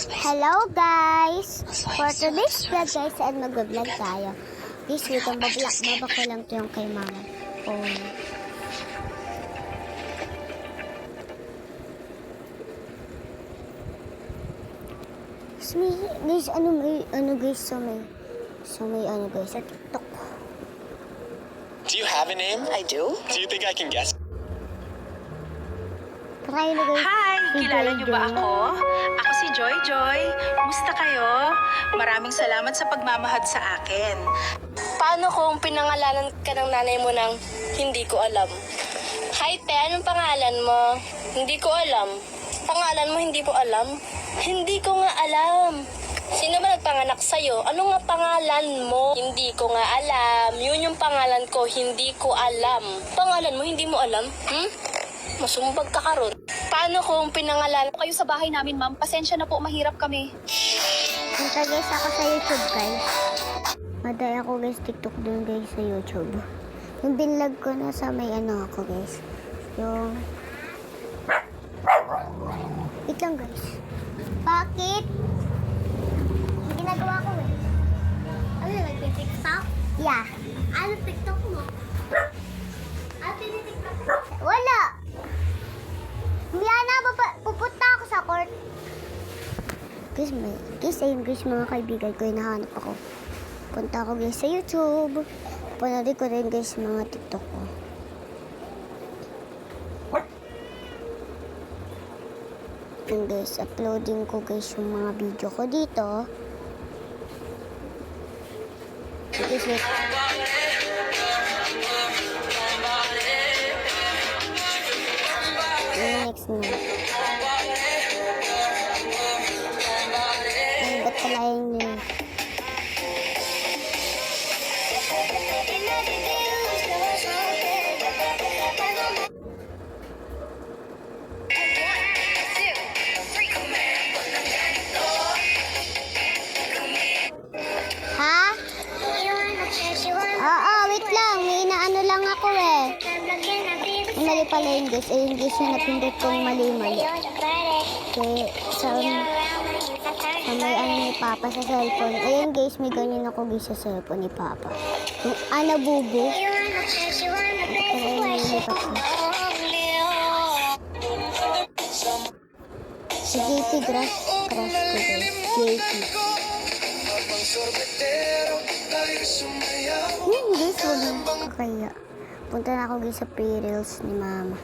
Hello guys! For today's vlog guys, mag-vlog tayo. This week, ang baba ko lang ito yung kay mama. Oh. Guys, sa TikTok. Do you have a name? I do. Do you think I can guess? Try na guys. Hi! Si Kilala niyo ba Joy. ako? Ako si Joy Joy. Kumusta kayo? Maraming salamat sa pagmamahal sa akin. Paano kung pinangalanan ka ng nanay mo ng hindi ko alam? Hi, te, anong pangalan mo? Hindi ko alam. Pangalan mo hindi ko alam? Hindi ko nga alam. Sino ba nagpanganak sa'yo? Ano nga pangalan mo? Hindi ko nga alam. Yun yung pangalan ko, hindi ko alam. Pangalan mo, hindi mo alam? Masumbag ka karon. Paano kung pinangalanan Kayo sa bahay namin, ma'am. Pasensya na po, mahirap kami. Punta guys ako sa YouTube guys. Maday ako guys TikTok dun guys sa YouTube. Yung binlog ko na sa may ano ako guys. Yung... Wait lang guys. Bakit? Yung ginagawa ko eh. Ano na nag-TikTok? Yeah. Ano TikTok mo? Ano tinitiktok mo? Wala! Miana, pupunta ako sa court. Guys, ayun guys, mga kaibigan ko, hinahanap ako. Punta ako guys sa YouTube. Panoodin ko rin guys mga TikTok ko. And guys, uploading ko guys yung mga video ko dito. Guys, wait. Next na. Ay, ba't pala yun yun? Ha? Oo, wait lang. May inaano lang ako eh. Mali pala yung guys. Ayun guys yung napindot kong mali-mali. Okay, sa may ano ni Papa sa cellphone. Ayun guys, may ganyan ako guys sa cellphone ni Papa. Yung anabubo. Si JP crush ko guys. JP. Guys, walang kakaya. Punta na ako guys sa pre-reels ni Mama.